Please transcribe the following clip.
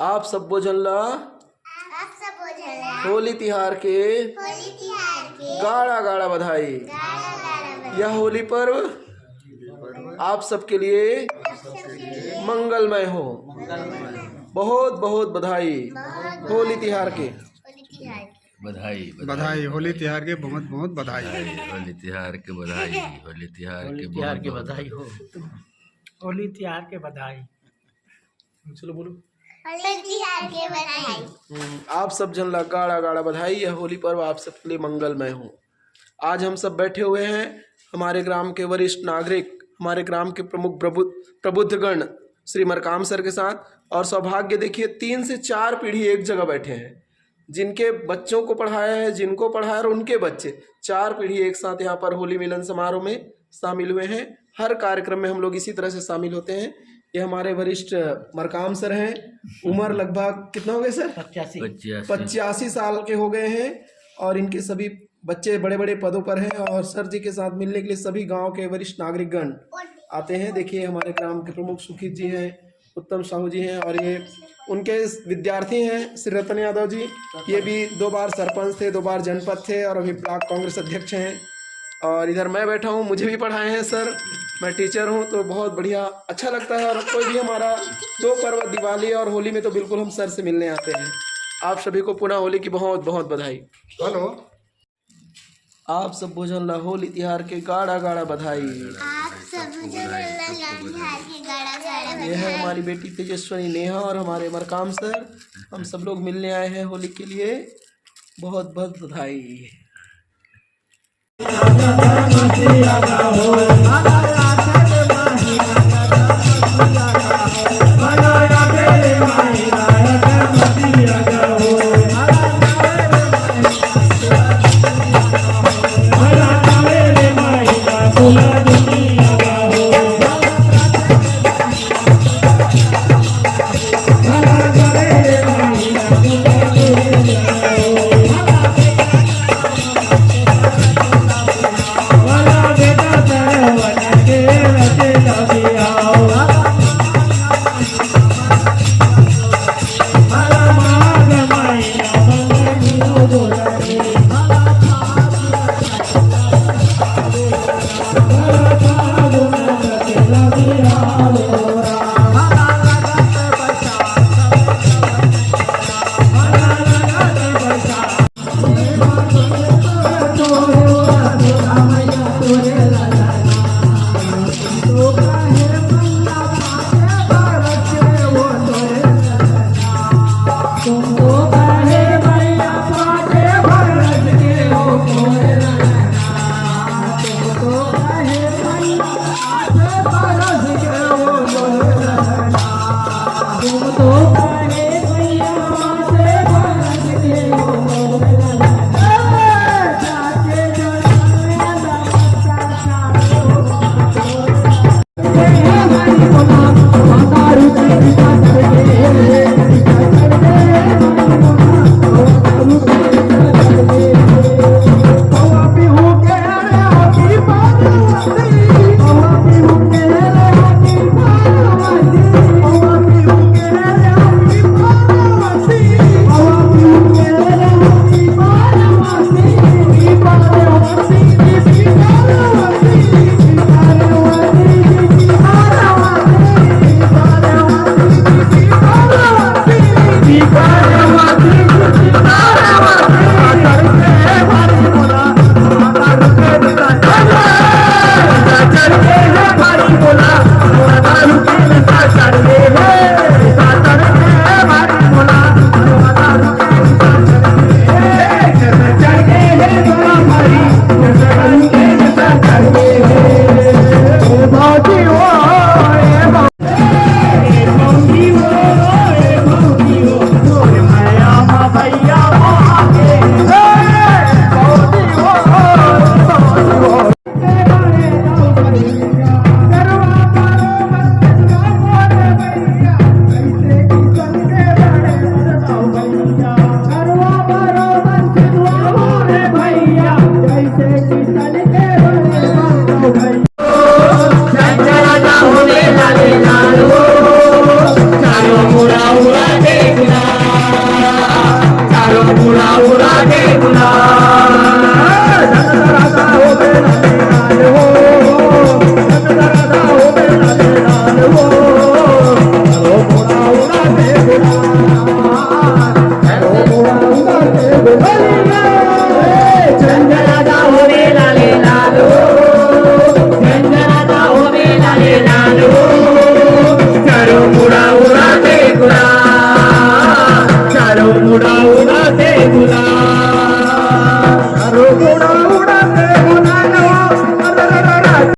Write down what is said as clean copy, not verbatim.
आप सब भोजन ला होली तिहार के गाढ़ा गाढ़ा बधाई। यह होली पर्व आप सबके लिए मंगलमय हो। बहुत बहुत बधाई होली तिहार के। बधाई बधाई होली तिहार के बहुत बहुत बधाई। होली तिहार के बधाई। होली तिहार के बधाई हो। होली तिहार के बधाई। चलो बोलो। होली तिहार के बधाई। आप सब जन ला गाढ़ा गाढ़ा बधाई। यह होली पर्व आप सबके लिए मंगलमय हो। आज हम सब बैठे हुए हैं हमारे ग्राम के वरिष्ठ नागरिक, हमारे ग्राम के प्रमुख प्रबुद्धगण श्री मरकाम सर के साथ। और सौभाग्य देखिए 3 से 4 पीढ़ी एक जगह बैठे हैं, जिनके बच्चों को पढ़ाया है, जिनको पढ़ाया और उनके बच्चे 4 पीढ़ी एक साथ यहाँ पर होली मिलन समारोह में शामिल हुए हैं। हर कार्यक्रम में हम लोग इसी तरह से शामिल होते हैं। ये हमारे वरिष्ठ मरकाम सर हैं। उम्र लगभग कितना हो गए सर? 85 साल के हो गए हैं। और इनके सभी बच्चे बड़े बड़े पदों पर हैं। और सर जी के साथ मिलने के लिए सभी गांव के वरिष्ठ नागरिकगण आते हैं। देखिए हमारे ग्राम के प्रमुख सुखीत जी हैं, उत्तम साहू जी हैं, और ये उनके विद्यार्थी हैं श्री रतन यादव जी। ये भी 2 बार सरपंच थे, 2 बार जनपद थे और अभी ब्लॉक कांग्रेस अध्यक्ष हैं। और इधर मैं बैठा हूँ, मुझे भी पढ़ाए हैं सर, मैं टीचर हूँ। तो बहुत बढ़िया अच्छा लगता है। और कोई भी हमारा 2 पर्व दिवाली और होली में तो बिल्कुल हम सर से मिलने आते हैं। आप सभी को पुनः होली की बहुत बहुत बधाई। हेलो, आप सब भोजन ला होली तिहार के गाढ़ा गाढ़ा बधाई। यह है हमारी बेटी तेजस्वनी नेहा और हमारे मरकाम सर। हम सब लोग मिलने आए हैं होली के लिए। बहुत बहुत बधाई। चंद्रा